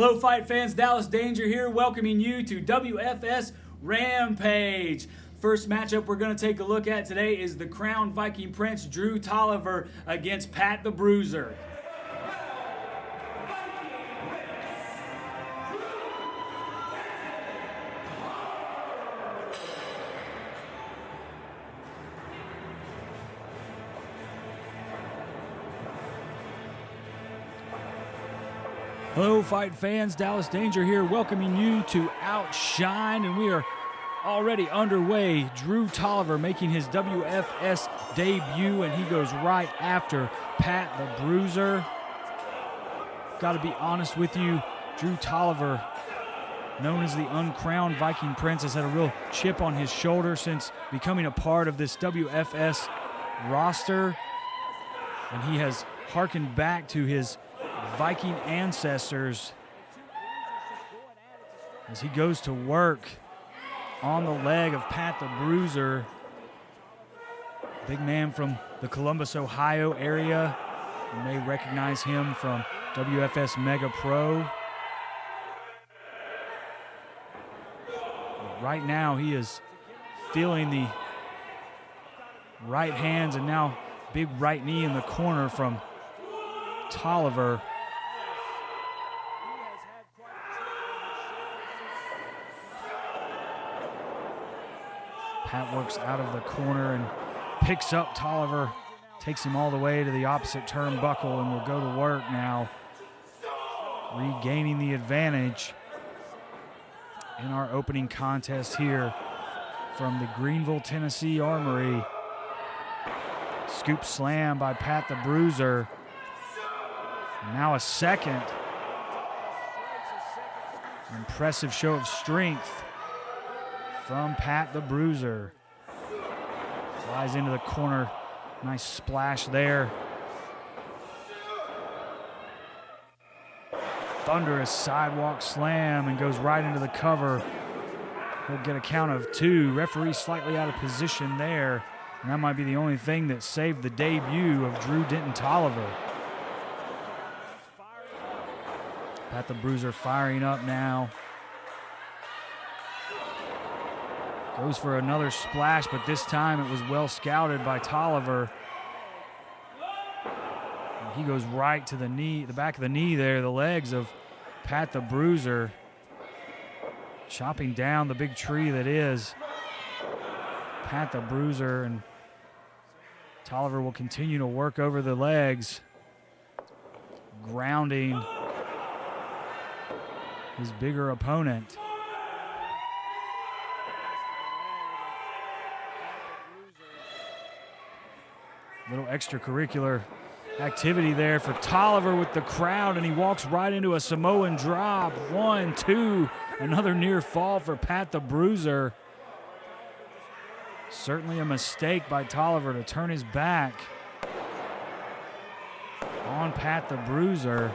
Hello fight fans, Dallas Danger here, welcoming you to WFS Rampage. First matchup we're going to take a look at today is the Crown Viking Prince Drew Tolliver against Pat the Bruiser. Hello fight fans, Dallas Danger here, welcoming you to Outshine, and we are already underway. Drew Tolliver making his WFS debut, and he goes right after Pat the Bruiser. Got to be honest with you, Drew Tolliver, known as the uncrowned Viking Prince, has had a real chip on his shoulder since becoming a part of this WFS roster, and he has hearkened back to his Viking ancestors as he goes to work on the leg of Pat the Bruiser. Big man from the Columbus, Ohio area. You may recognize him from WFS Mega Pro. Right now he is feeling the right hands and now big right knee in the corner from Tolliver. Pat works out of the corner and picks up Tolliver, takes him all the way to the opposite turnbuckle, and will go to work now, regaining the advantage in our opening contest here from the Greenville, Tennessee Armory. Scoop slam by Pat the Bruiser. Now a second. Impressive show of strength from Pat the Bruiser. Flies into the corner. Nice splash there. Thunderous sidewalk slam and goes right into the cover. He'll get a count of 2. Referee slightly out of position there. And that might be the only thing that saved the debut of Drew Denton Tolliver. Pat the Bruiser firing up now. Goes for another splash, but this time it was well scouted by Tolliver. And he goes right to the knee, the back of the knee there, the legs of Pat the Bruiser. Chopping down the big tree that is Pat the Bruiser, and Tolliver will continue to work over the legs, grounding his bigger opponent. Little extracurricular activity there for Tolliver with the crowd, and he walks right into a Samoan drop. 1, 2, another near fall for Pat the Bruiser. Certainly a mistake by Tolliver to turn his back on Pat the Bruiser.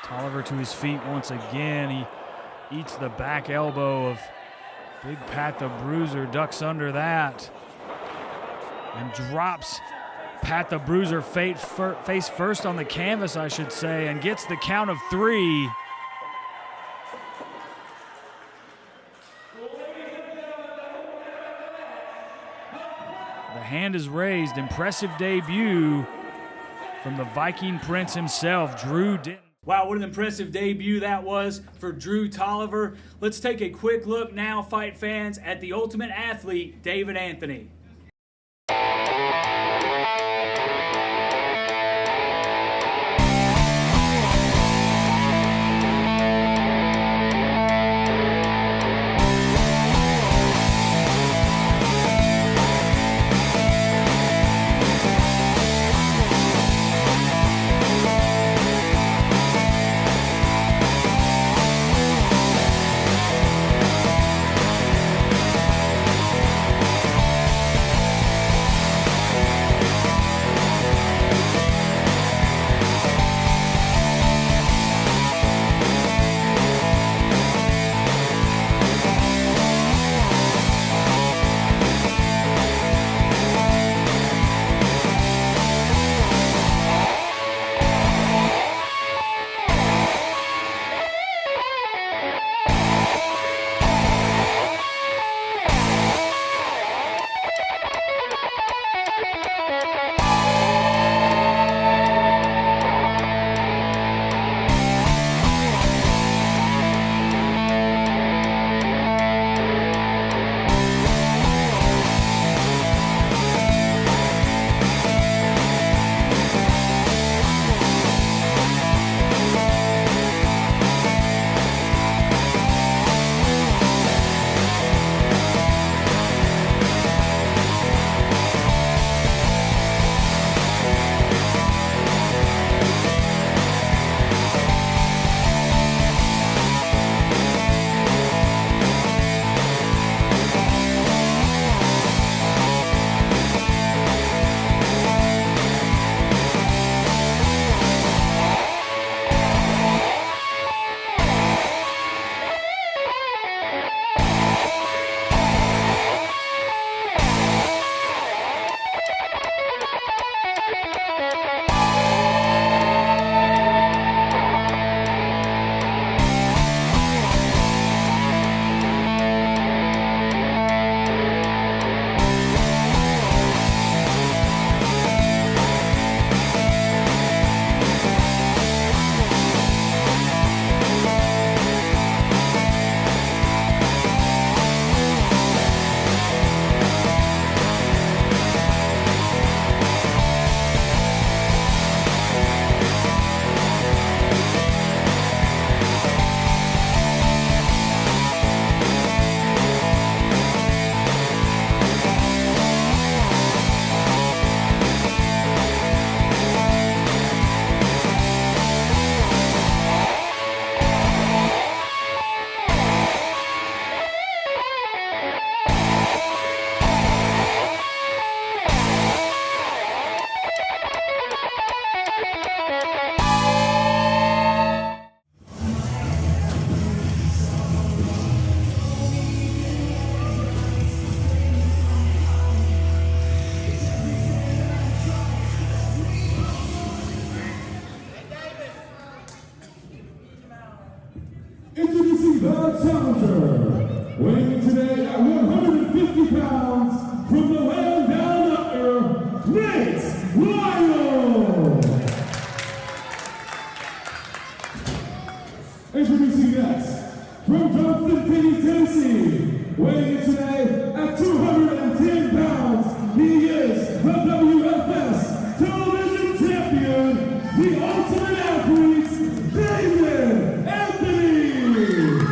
Tolliver to his feet once again. He eats the back elbow of big Pat the Bruiser, ducks under that, and drops Pat the Bruiser face first on the canvas, I should say, and gets the count of 3. The hand is raised. Impressive debut from the Viking Prince himself, Drew Denton. Wow, what an impressive debut that was for Drew Tolliver. Let's take a quick look now, fight fans, at the ultimate athlete, David Anthony. weighing in today at 210 pounds, he is the WFS Television Champion, the Ultimate Athlete, David Anthony.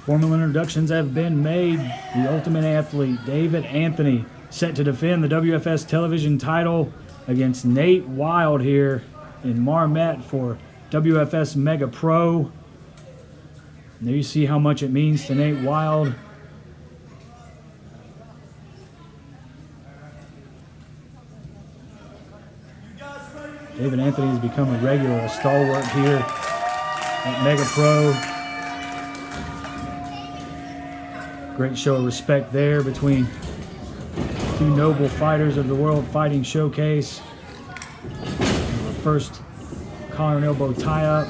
Formal introductions have been made. The Ultimate Athlete, David Anthony, set to defend the WFS television title against Nate Wild here in Marmet for WFS Mega Pro. And there you see how much it means to Nate Wild. David Anthony has become a regular, a stalwart here at Mega Pro. Great show of respect there between two noble fighters of the World Fighting Showcase. The first collar and elbow tie-up.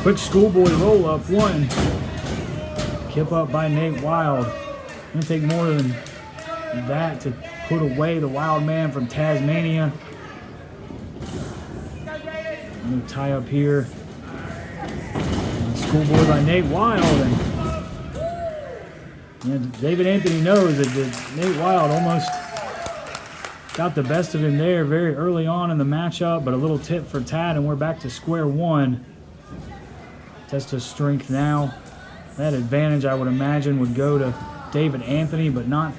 Quick schoolboy roll-up, one. Kip up by Nate Wild. Gonna take more than that to put away the Wild Man from Tasmania. New tie-up here. And schoolboy by Nate Wild. And David Anthony knows that Nate Wild almost got the best of him there very early on in the matchup, but a little tip for tat, and we're back to square one. Test of strength now. That advantage, I would imagine, would go to David Anthony, but not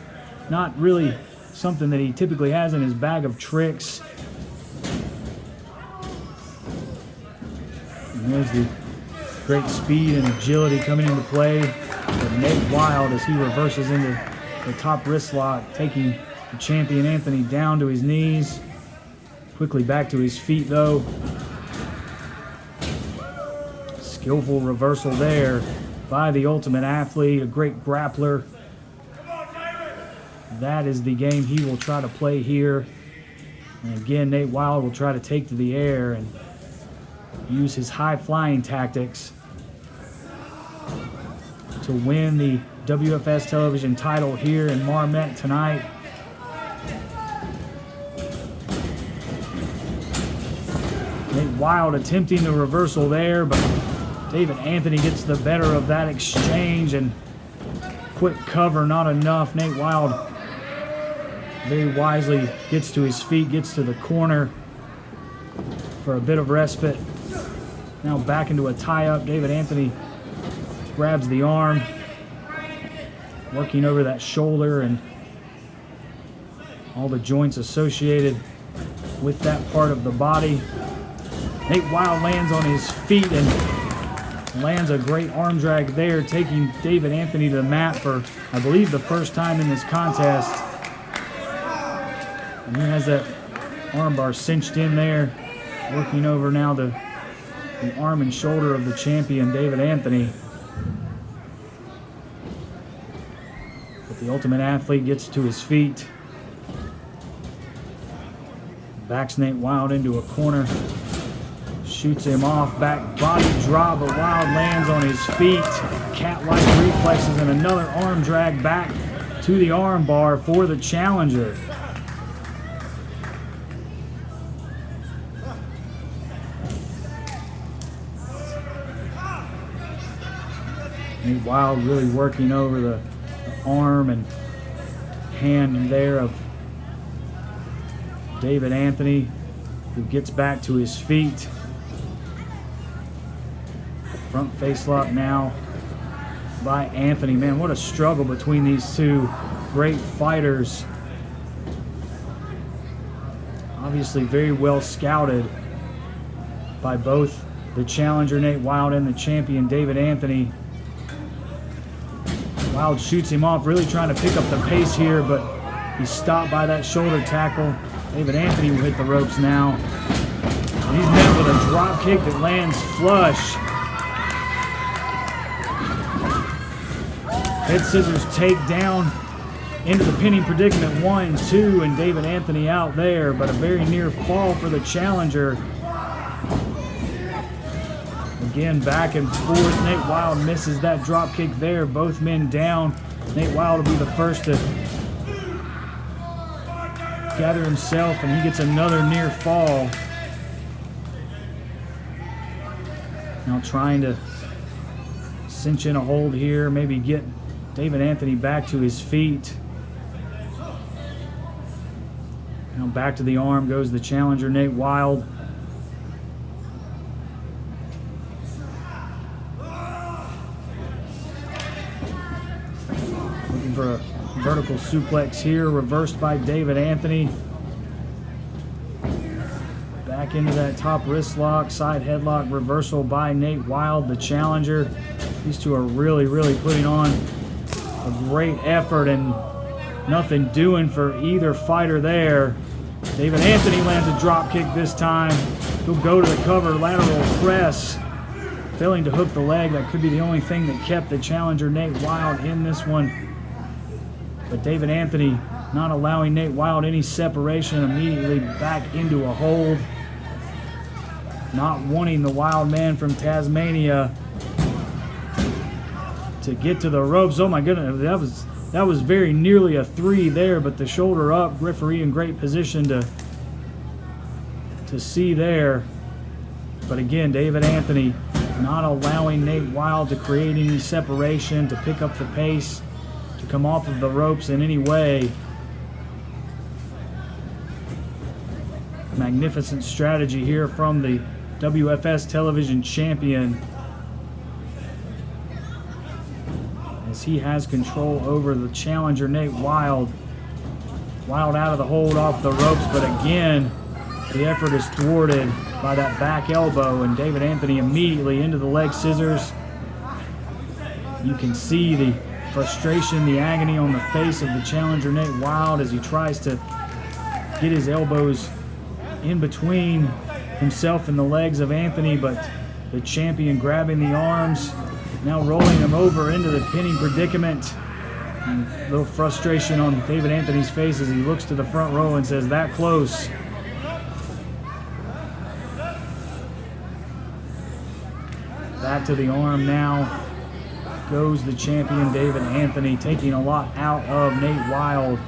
really something that he typically has in his bag of tricks. And there's the great speed and agility coming into play for Nate Wild as he reverses into the top wrist lock, taking the champion Anthony down to his knees. Quickly back to his feet though. Skillful reversal there by the Ultimate Athlete, a great grappler. That is the game he will try to play here. And again, Nate Wild will try to take to the air and use his high flying tactics to win the WFS television title here in Marmet tonight. Nate Wild attempting the reversal there, but David Anthony gets the better of that exchange, and quick cover, not enough. Nate Wild very wisely gets to his feet, gets to the corner for a bit of respite. Now back into a tie-up. David Anthony grabs the arm, working over that shoulder and all the joints associated with that part of the body. Nate Wild lands on his feet and lands a great arm drag there, taking David Anthony to the mat for, I believe, the first time in this contest. And he has that arm bar cinched in there, working over now the arm and shoulder of the champion, David Anthony. But the Ultimate Athlete gets to his feet. Backs Nate Wild into a corner. Shoots him off, back body drop, but Wild lands on his feet. Cat-like reflexes and another arm drag back to the arm bar for the challenger. Nate Wild really working over the arm and hand there of David Anthony, who gets back to his feet. Front face lock now by Anthony. Man, what a struggle between these two great fighters. Obviously very well scouted by both the challenger Nate Wild and the champion David Anthony. Wild shoots him off, really trying to pick up the pace here, but he's stopped by that shoulder tackle. David Anthony will hit the ropes now. And he's met with a drop kick that lands flush. Head scissors take down into the pinning predicament, 1, 2, and David Anthony out there, but a very near fall for the challenger. Again, back and forth. Nate Wild misses that drop kick there. Both men down. Nate Wild will be the first to gather himself, and he gets another near fall. Now trying to cinch in a hold here, maybe get David Anthony back to his feet. Now back to the arm goes the challenger, Nate Wild. Looking for a vertical suplex here, reversed by David Anthony. Back into that top wrist lock, side headlock reversal by Nate Wild, the challenger. These two are really putting on a great effort and nothing doing for either fighter there. David Anthony lands a drop kick this time. He'll go to the cover, lateral press. Failing to hook the leg. That could be the only thing that kept the challenger Nate Wild in this one. But David Anthony not allowing Nate Wild any separation, immediately back into a hold. Not wanting the Wild Man from Tasmania to get to the ropes. Oh my goodness, that was very nearly a 3 there, but the shoulder up, referee in great position to see there. But again, David Anthony not allowing Nate Wild to create any separation, to pick up the pace, to come off of the ropes in any way. Magnificent strategy here from the WFS television champion, as he has control over the challenger Nate Wild. Wild out of the hold off the ropes, but again the effort is thwarted by that back elbow, and David Anthony immediately into the leg scissors. You can see the frustration, the agony on the face of the challenger Nate Wild as he tries to get his elbows in between himself and the legs of Anthony, but the champion grabbing the arms, now rolling him over into the pinning predicament. And a little frustration on David Anthony's face as he looks to the front row and says, "That close." Back to the arm now goes the champion David Anthony, taking a lot out of Nate Wild.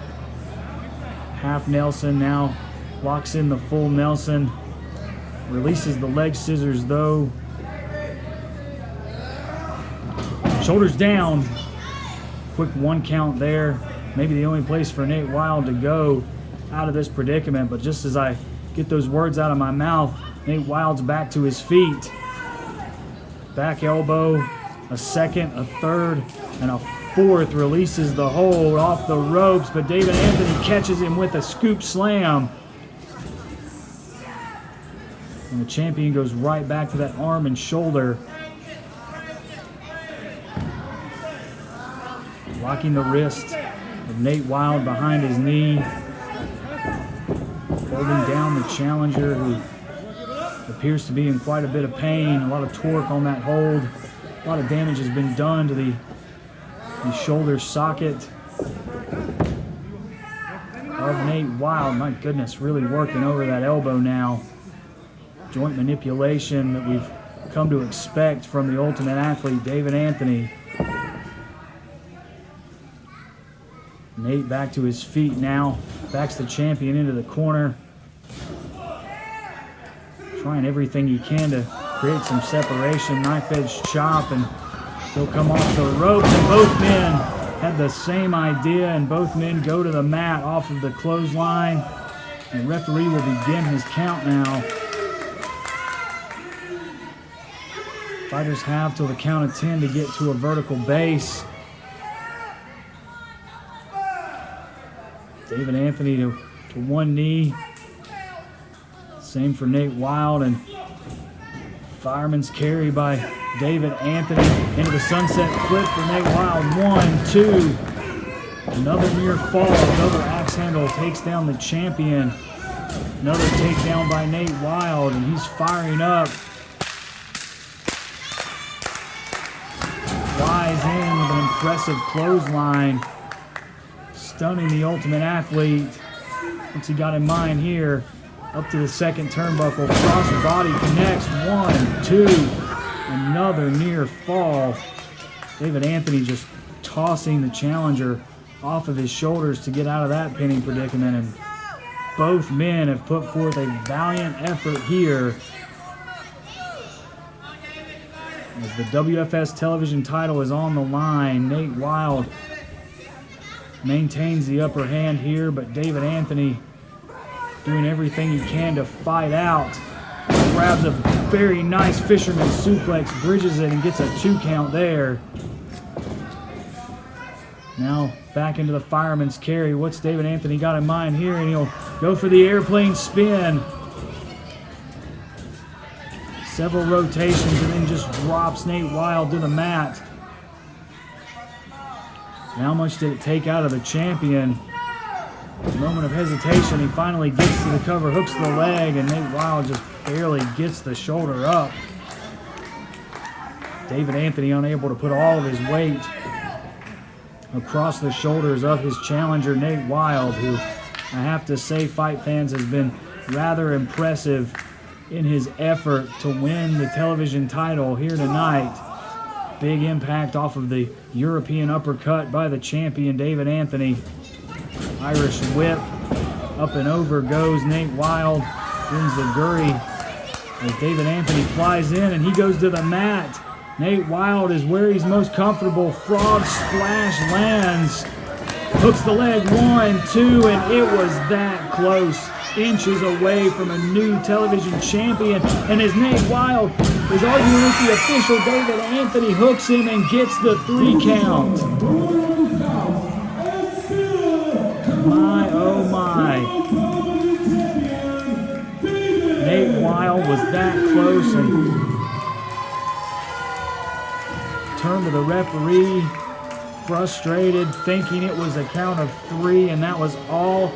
Half Nelson now locks in the full Nelson. Releases the leg scissors though. Shoulders down. Quick 1 count there. Maybe the only place for Nate Wild to go out of this predicament. But just as I get those words out of my mouth, Nate Wild's back to his feet. Back elbow, a second, a third, and a fourth releases the hold off the ropes. But David Anthony catches him with a scoop slam. And the champion goes right back to that arm and shoulder. Locking the wrist of Nate Wild behind his knee. Holding down the challenger, who appears to be in quite a bit of pain. A lot of torque on that hold. A lot of damage has been done to the shoulder socket of Nate Wild. My goodness, really working over that elbow now. Joint manipulation that we've come to expect from the ultimate athlete, David Anthony. Nate back to his feet now. Backs the champion into the corner. Trying everything he can to create some separation. Knife edge chop, and he'll come off the ropes. And both men had the same idea, and both men go to the mat off of the clothesline. And the referee will begin his count now. Fighters have till the count of 10 to get to a vertical base. David Anthony to one knee. Same for Nate Wild, and fireman's carry by David Anthony into the sunset flip for Nate Wild. 1, 2. Another near fall. Double axe handle takes down the champion. Another takedown by Nate Wild, and he's firing up. Flies in with an impressive clothesline. Stunning the ultimate athlete. What's he got in mind here? Up to the second turnbuckle. Cross body connects. 1, 2. Another near fall. David Anthony just tossing the challenger off of his shoulders to get out of that pinning predicament. And both men have put forth a valiant effort here. As the WFS television title is on the line, Nate Wild maintains the upper hand here, but David Anthony doing everything he can to fight out. Grabs a very nice fisherman suplex, bridges it, and gets a 2 count there. Now back into the fireman's carry. What's David Anthony got in mind here? And he'll go for the airplane spin. Several rotations and then just drops Nate Wild to the mat. How much did it take out of the champion? A moment of hesitation. He finally gets to the cover, hooks the leg, and Nate Wild just barely gets the shoulder up. David Anthony unable to put all of his weight across the shoulders of his challenger, Nate Wild, who I have to say, Fight Fans, has been rather impressive in his effort to win the television title here tonight. Big impact off of the European uppercut by the champion, David Anthony. Irish whip, up and over goes Nate Wild, wins the Gurry as David Anthony flies in and he goes to the mat. Nate Wild is where he's most comfortable. Frog splash lands, hooks the leg, 1, 2, and it was that close. Inches away from a new television champion. And as Nate Wild is arguing with the official, David Anthony hooks him and gets the 3 count. My, oh my. Nate Wild was that close and turned to the referee, frustrated, thinking it was a count of 3, and that was all.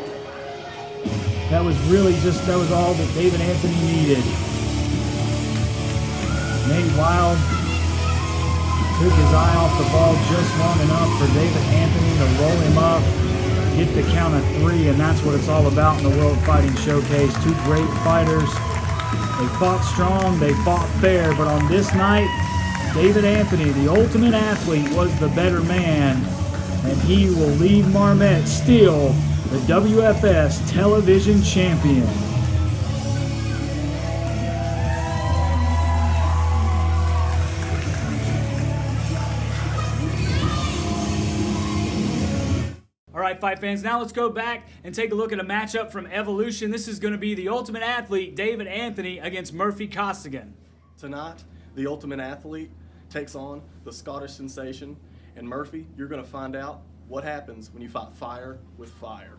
That was all that David Anthony needed. Nate Wild took his eye off the ball just long enough for David Anthony to roll him up, get the count of 3, and that's what it's all about in the World Fighting Showcase. 2 great fighters. They fought strong, they fought fair, but on this night, David Anthony, the ultimate athlete, was the better man, and he will leave Marmette still the WFS television champion. All right, Fight Fans, now let's go back and take a look at a matchup from Evolution. This is going to be the Ultimate Athlete, David Anthony, against Murphy Costigan. Tonight, the Ultimate Athlete takes on the Scottish Sensation, and Murphy, you're going to find out what happens when you fight fire with fire.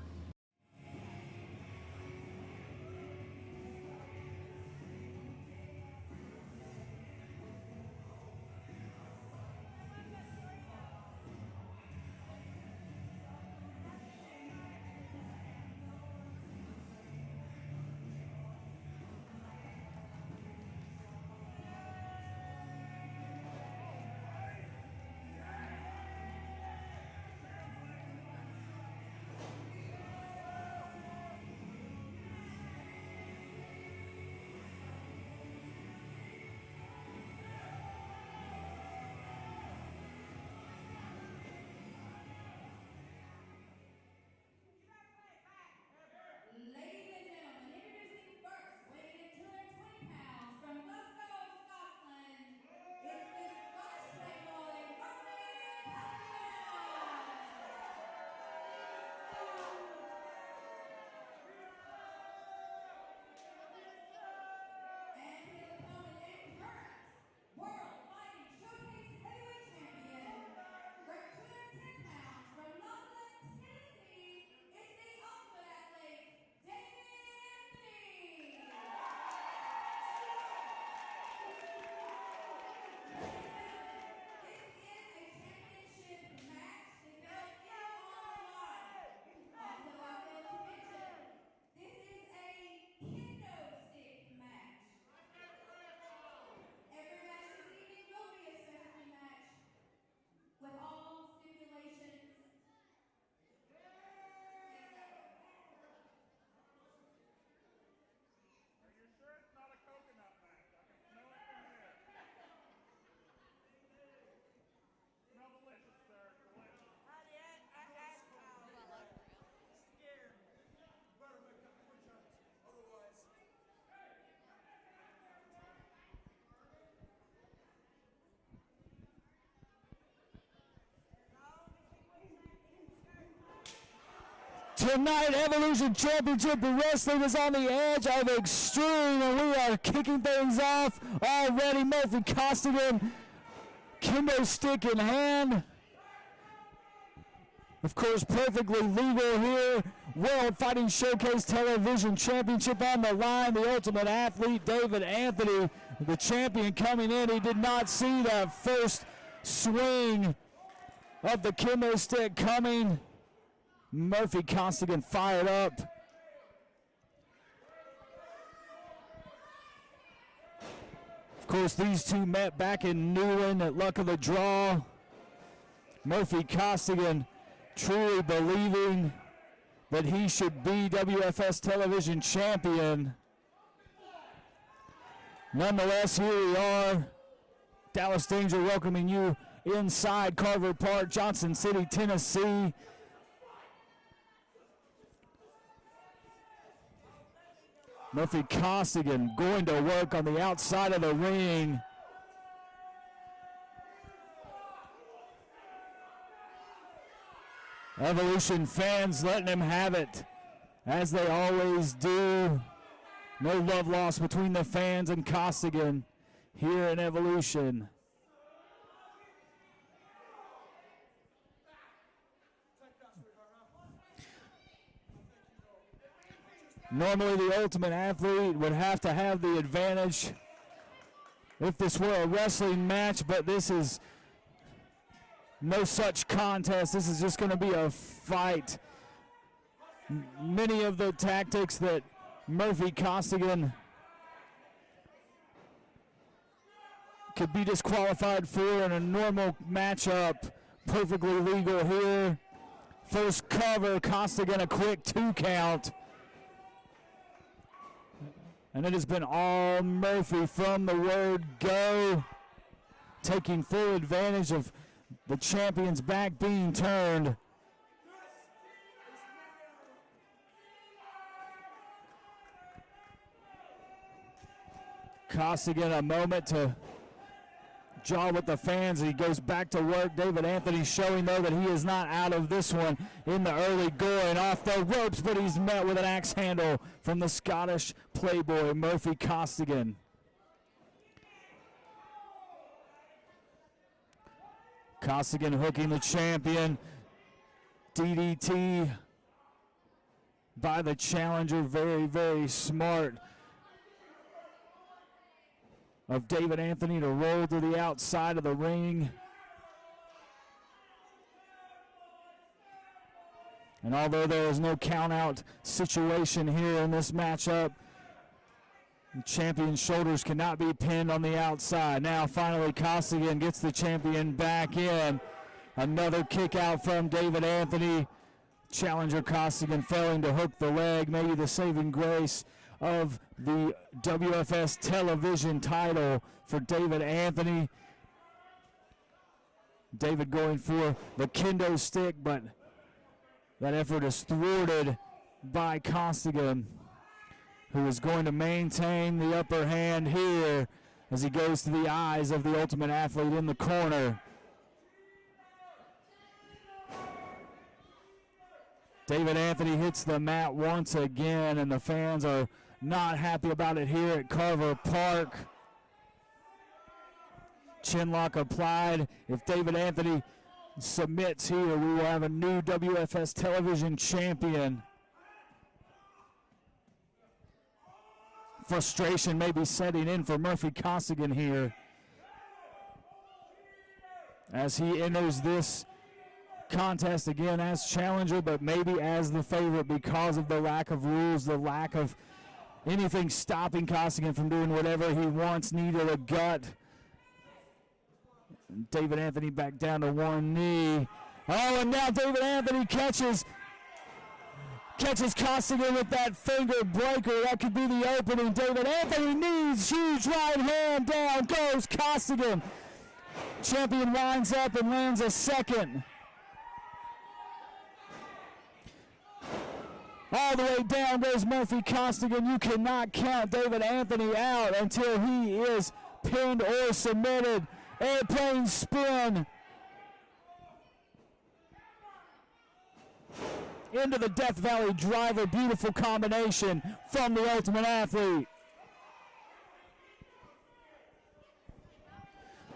Tonight, Evolution Championship Wrestling is on the edge of extreme, and we are kicking things off already. Murphy Costigan, kendo stick in hand. Of course, perfectly legal here. World Fighting Showcase Television Championship on the line. The Ultimate Athlete, David Anthony, the champion, coming in. He did not see that first swing of the kendo stick coming. Murphy Costigan fired up. Of course, these two met back in Newland at Luck of the Draw. Murphy Costigan truly believing that he should be WFS Television Champion. Nonetheless, here we are. Dallas Danger welcoming you inside Carver Park, Johnson City, Tennessee. Murphy Costigan going to work on the outside of the ring. Evolution fans letting him have it, as they always do. No love lost between the fans and Costigan here in Evolution. Normally the Ultimate Athlete would have to have the advantage if this were a wrestling match, but this is no such contest. This is just going to be a fight. Many of the tactics that Murphy Costigan could be disqualified for in a normal matchup, perfectly legal here. First cover, Costigan a quick 2 count. And it has been all Murphy from the word go, taking full advantage of the champion's back being turned. Costigan a moment to jaw with the fans. He goes back to work. David Anthony showing, though, that he is not out of this one in the early going. Off the ropes, but he's met with an axe handle from the Scottish playboy, Murphy Costigan. Costigan hooking the champion. DDT by the challenger. Very, very smart of David Anthony to roll to the outside of the ring. And although there is no count-out situation here in this matchup, the champion's shoulders cannot be pinned on the outside. Now finally Costigan gets the champion back in. Another kick out from David Anthony. Challenger Costigan failing to hook the leg, maybe the saving grace of the WFS television title for David Anthony. David going for the kendo stick, but that effort is thwarted by Costigan, who is going to maintain the upper hand here as he goes to the eyes of the Ultimate Athlete in the corner. David Anthony hits the mat once again, and the fans are not happy about it here at Carver Park. Chinlock applied. If David Anthony submits here, we will have a new WFS television champion. Frustration may be setting in for Murphy Costigan here as he enters this contest again as challenger, but maybe as the favorite because of the lack of rules, the lack of anything stopping Costigan from doing whatever he wants. Knee to the gut. David Anthony back down to one knee. Oh, and now David Anthony catches Costigan with that finger breaker. That could be the opening. David Anthony knees, huge right hand, down goes Costigan. Champion winds up and lands a second. All the way down goes Murphy Costigan. You cannot count David Anthony out until he is pinned or submitted. Airplane spin. into the Death Valley driver. Beautiful combination from the Ultimate Athlete.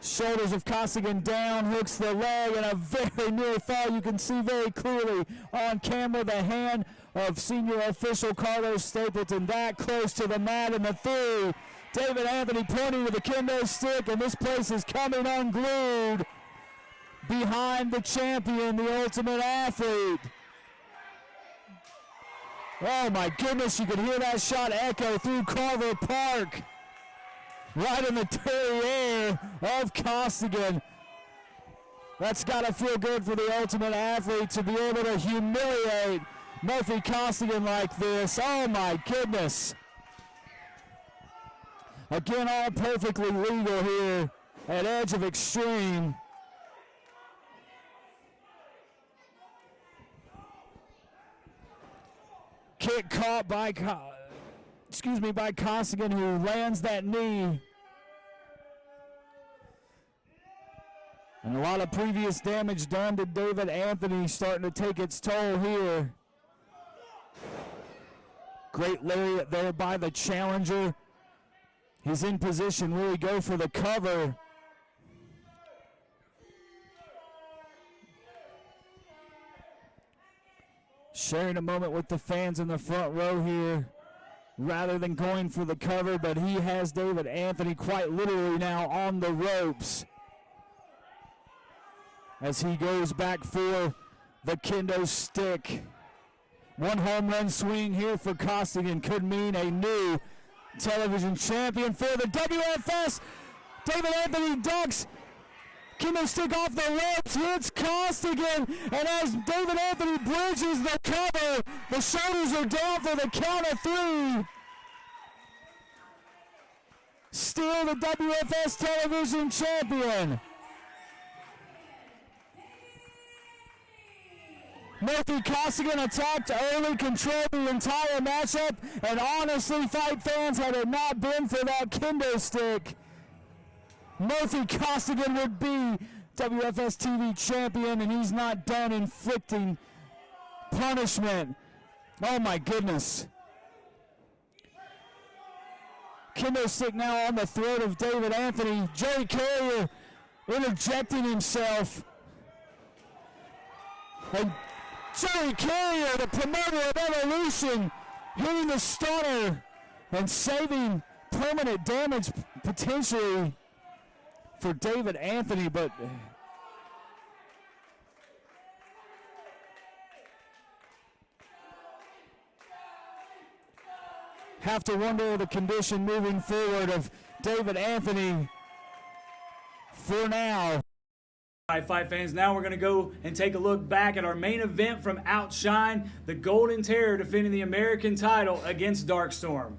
Shoulders of Costigan down, hooks the leg, and a very near fall. You can see very clearly on camera the hand of senior official Carlos Stapleton that close to the mat, and the three. David Anthony pointing to the kendo stick, and this place is coming unglued behind the champion, the Ultimate Athlete. Oh my goodness, you could hear that shot echo through Carver Park. Right in the derriere of Costigan. That's got to feel good for the Ultimate Athlete to be able to humiliate Murphy Costigan like this. Oh my goodness. Again, all perfectly legal here at Edge of Extreme. Kick caught by Costigan, who lands that knee. And a lot of previous damage done to David Anthony starting to take its toll here. Great lariat there by the challenger. He's in position, really go for the cover. Sharing a moment with the fans in the front row here. Rather than going for the cover, but he has David Anthony quite literally now on the ropes as he goes back for the kendo stick. One home run swing here for Costigan could mean a new television champion for the WFS. David Anthony ducks. Kendo stick off the ropes, hits Costigan, and as David Anthony bridges the cover, the shoulders are down for the count of three. Still the WFS television champion. Murphy Costigan attacked early, controlled the entire matchup, and honestly, fight fans, had it not been for that kendo stick, Murphy Costigan would be WFS TV champion, and he's not done inflicting punishment. Oh my goodness. Kendo stick now on the throat of David Anthony. Joey Carrier interjecting himself. And Joey Carrier, the promoter of Evolution, hitting the stunner and saving permanent damage potentially for David Anthony, but have to wonder the condition moving forward of David Anthony for now. All right, fight fans, now we're going to go and take a look back at our main event from Outshine, the Golden Terror defending the American title against Darkstorm.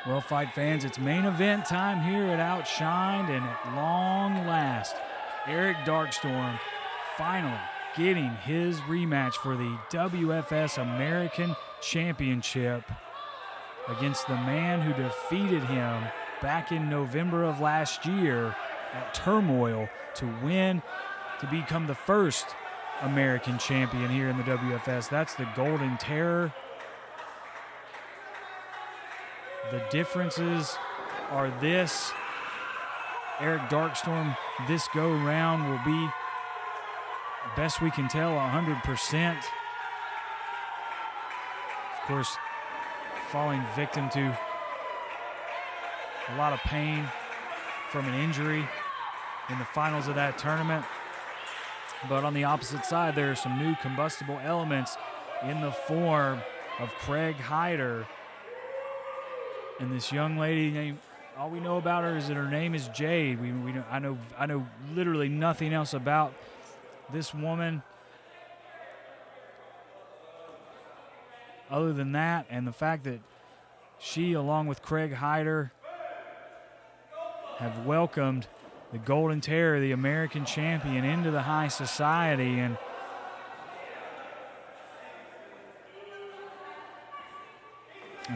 Well, fight fans, it's main event time here at Outshined, and at long last, Eric Darkstorm finally getting his rematch for the WFS American Championship against the man who defeated him back in November of last year at Turmoil to win, to become the first American champion here in the WFS. That's the Golden Terror. The differences are this: Eric Darkstorm this go round will be, best we can tell, 100%. Of course, falling victim to a lot of pain from an injury in the finals of that tournament. But on the opposite side, there are some new combustible elements in the form of Craig Hyder. And this young lady named, all we know about her is that her name is Jade. I know literally nothing else about this woman other than that, and the fact that she, along with Craig Hyder, have welcomed the Golden Terror, the American champion, into the high society. And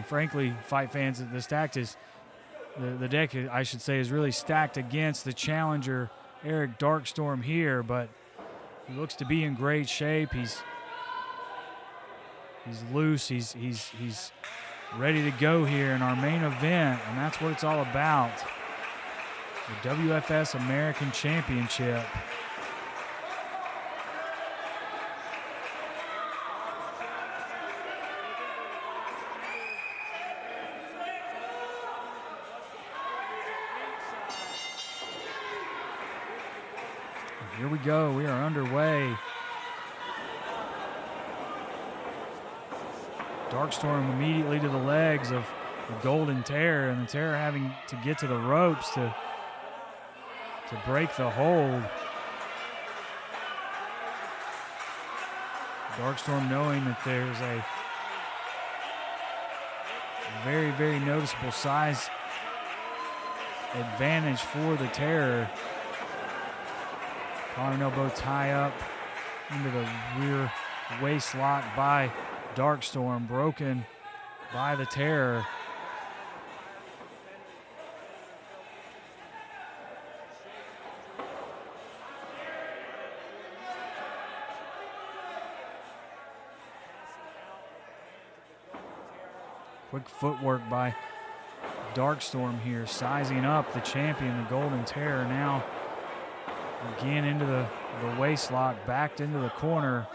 frankly, fight fans, the deck, I should say, is really stacked against the challenger, Eric Darkstorm, here, but he looks to be in great shape. He's loose. He's ready to go here in our main event, and that's what it's all about. The WFS American Championship. Here we go. We are underway. Darkstorm immediately to the legs of the Golden Terror, and the Terror having to get to the ropes to break the hold. Darkstorm knowing that there's a very, very noticeable size advantage for the Terror. Collar and elbow tie up into the rear waist lock by Darkstorm, broken by the Terror. Quick footwork by Darkstorm here, sizing up the champion, the Golden Terror, now again into the waist lock, backed into the corner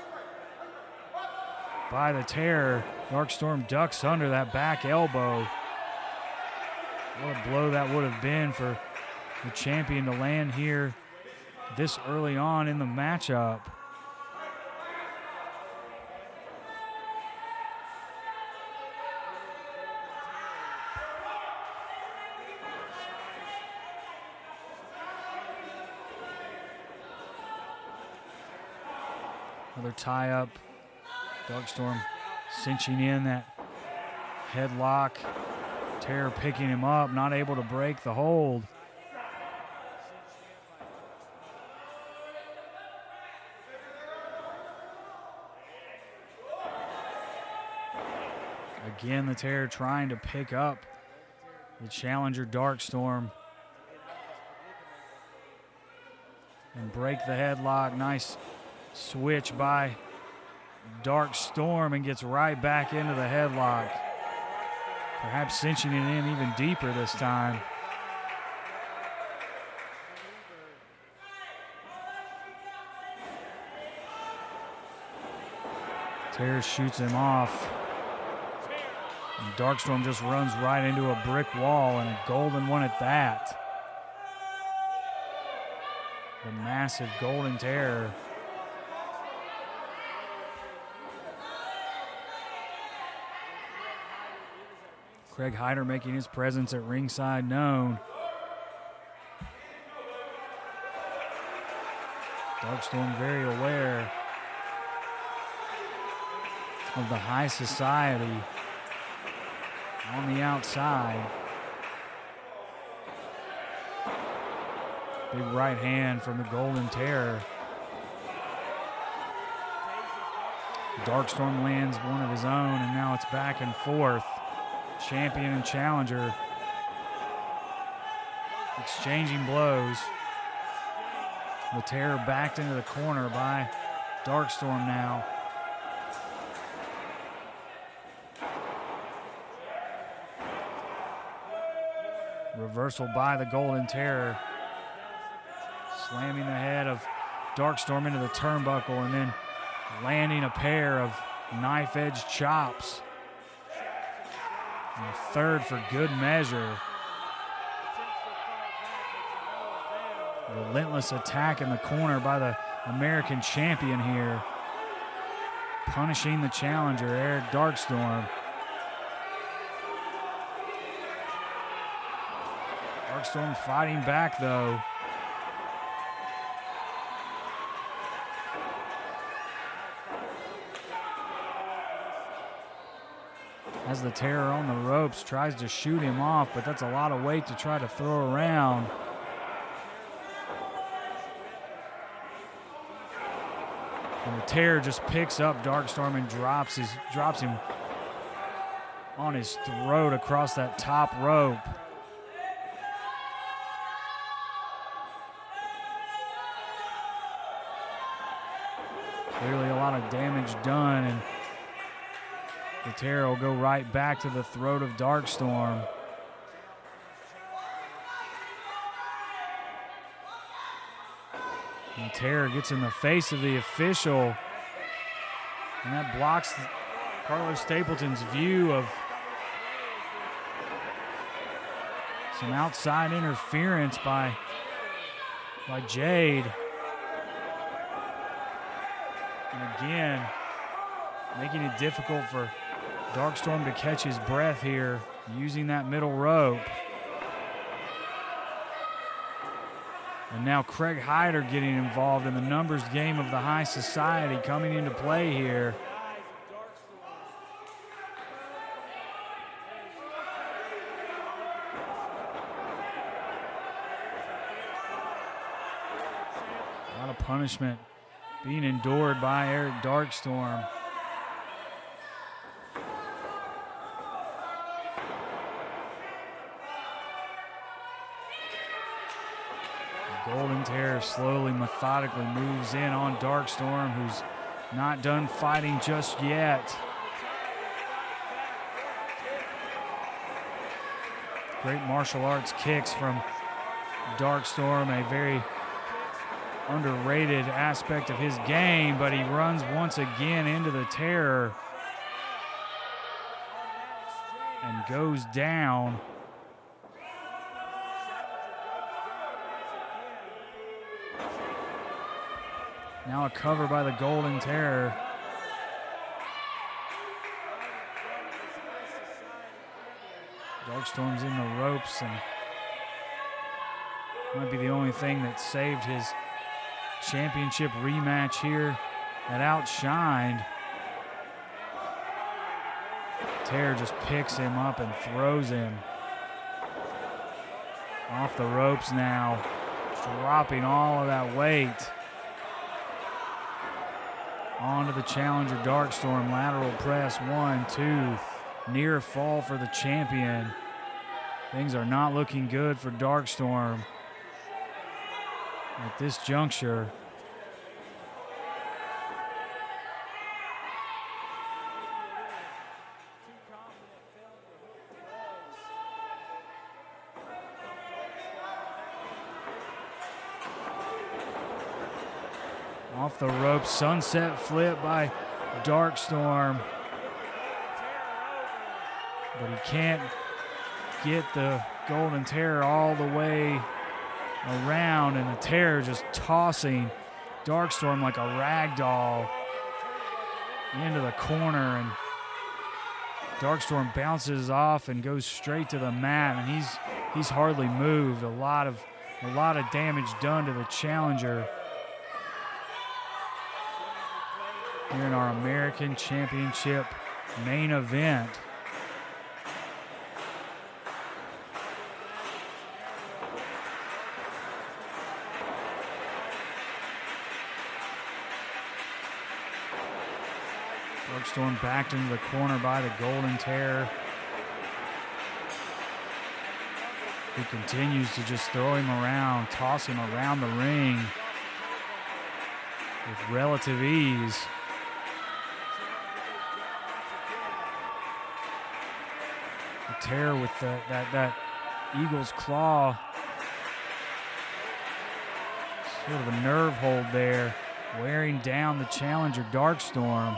by the Terror. Darkstorm ducks under that back elbow. What a blow that would have been for the champion to land here this early on in the matchup. Another tie up. Darkstorm cinching in that headlock. Terror picking him up, not able to break the hold. Again, the Terror trying to pick up the challenger Darkstorm and break the headlock. Nice switch by Darkstorm, and gets right back into the headlock. Perhaps cinching it in even deeper this time. Terror shoots him off. And Darkstorm just runs right into a brick wall, and a golden one at that. The massive Golden Terror. Craig Hyder making his presence at ringside known. Darkstorm very aware of the high society on the outside. Big right hand from the Golden Terror. Darkstorm lands one of his own, and now it's back and forth. Champion and challenger exchanging blows. The Terror backed into the corner by Darkstorm now. Reversal by the Golden Terror. Slamming the head of Darkstorm into the turnbuckle and then landing a pair of knife-edge chops. And a third for good measure. Relentless attack in the corner by the American champion here. Punishing the challenger, Eric Darkstorm. Darkstorm fighting back though. As the Terror on the ropes tries to shoot him off, but that's a lot of weight to try to throw around. And the Terror just picks up Darkstorm and drops him on his throat across that top rope. Clearly a lot of damage done, and the Terror will go right back to the throat of Darkstorm. And the Terror gets in the face of the official, and that blocks Carlos Stapleton's view of some outside interference by Jade. And again, making it difficult for Darkstorm to catch his breath here, using that middle rope. And now Craig Hyder getting involved in the numbers game of the high society coming into play here. A lot of punishment being endured by Eric Darkstorm. Golden Terror slowly, methodically moves in on Darkstorm, who's not done fighting just yet. Great martial arts kicks from Darkstorm, a very underrated aspect of his game, but he runs once again into the Terror and goes down. Now a cover by the Golden Terror. Darkstorm's in the ropes, and might be the only thing that saved his championship rematch here at Outshined. Terror just picks him up and throws him off the ropes now, dropping all of that weight onto the challenger Darkstorm. Lateral press, 1, 2, near fall for the champion. Things are not looking good for Darkstorm at this juncture. Off the rope, sunset flip by Darkstorm. But he can't get the Golden Terror all the way around, and the Terror just tossing Darkstorm like a rag doll into the corner, and Darkstorm bounces off and goes straight to the mat, and he's hardly moved. A lot of damage done to the challenger here in our American Championship main event. Darkstorm backed into the corner by the Golden Terror. He continues to just throw him around, toss him around the ring with relative ease. The Terror with that Eagle's Claw. Sort of a nerve hold there, wearing down the challenger Darkstorm.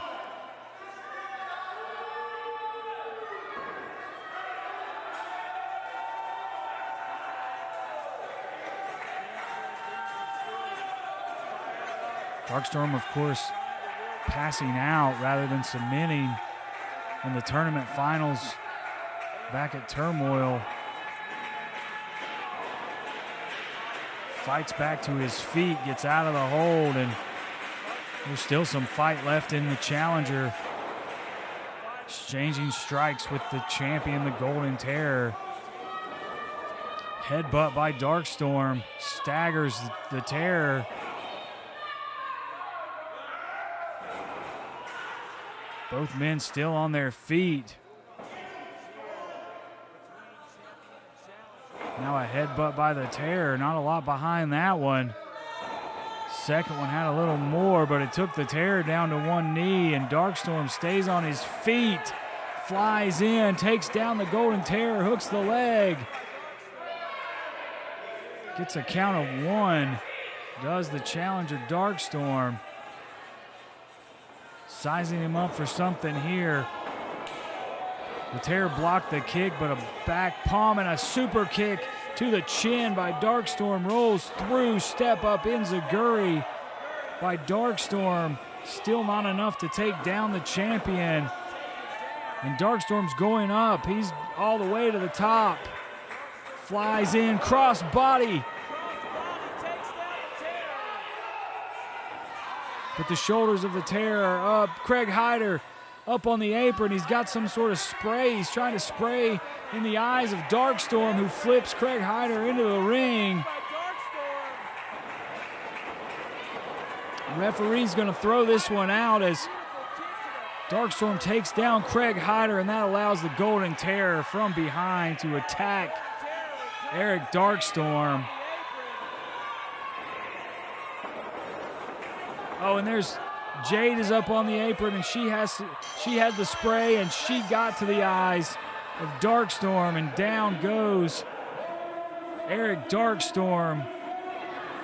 Darkstorm, of course, passing out rather than submitting in the tournament finals back at Turmoil. Fights back to his feet, gets out of the hold, and there's still some fight left in the challenger. Exchanging strikes with the champion, the Golden Terror. Headbutt by Darkstorm, staggers the Terror. Both men still on their feet. Now a headbutt by the Terror, not a lot behind that one. Second one had a little more, but it took the Terror down to one knee, and Darkstorm stays on his feet, flies in, takes down the Golden Terror, hooks the leg. Gets a count of one, does the challenger Darkstorm. Sizing him up for something here. The Terror blocked the kick, but a back palm and a super kick to the chin by Darkstorm. Rolls through, step up enziguri by Darkstorm. Still not enough to take down the champion. And Darkstorm's going up. He's all the way to the top. Flies in, cross body. But the shoulders of the Terror are up. Craig Hyder up on the apron. He's got some sort of spray. He's trying to spray in the eyes of Darkstorm, who flips Craig Hyder into the ring. The referee's going to throw this one out as Darkstorm takes down Craig Hyder, and that allows the Golden Terror from behind to attack Eric Darkstorm. Oh, and there's Jade is up on the apron, and she had the spray, and she got to the eyes of Darkstorm, and down goes Eric Darkstorm,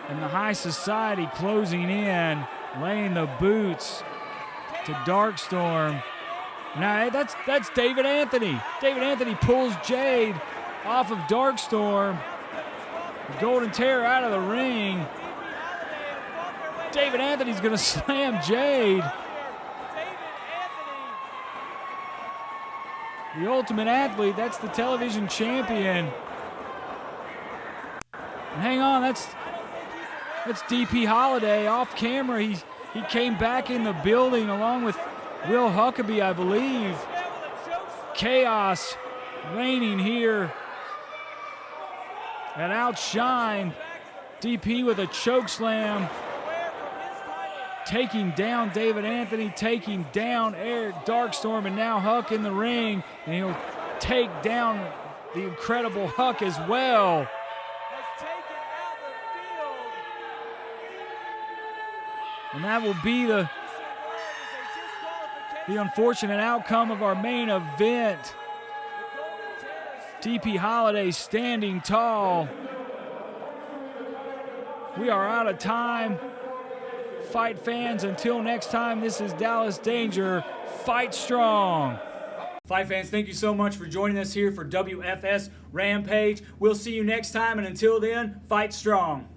and the High Society closing in, laying the boots to Darkstorm. Now that's David Anthony. David Anthony pulls Jade off of Darkstorm. The Golden Terror out of the ring. David Anthony's going to slam Jade. The Ultimate Athlete, that's the television champion. And hang on, that's DP Holiday off camera. He came back in the building along with Will Huckabee, I believe. Chaos reigning here at Outshine. DP with a choke slam. Taking down David Anthony, taking down Eric Darkstorm, and now Huck in the ring, and he'll take down the incredible Huck as well. And that will be the unfortunate outcome of our main event. DP Holiday standing tall. We are out of time. Fight fans, until next time, this is Dallas Danger. Fight strong. Fight fans, thank you so much for joining us here for WFS Rampage. We'll see you next time, and until then, fight strong.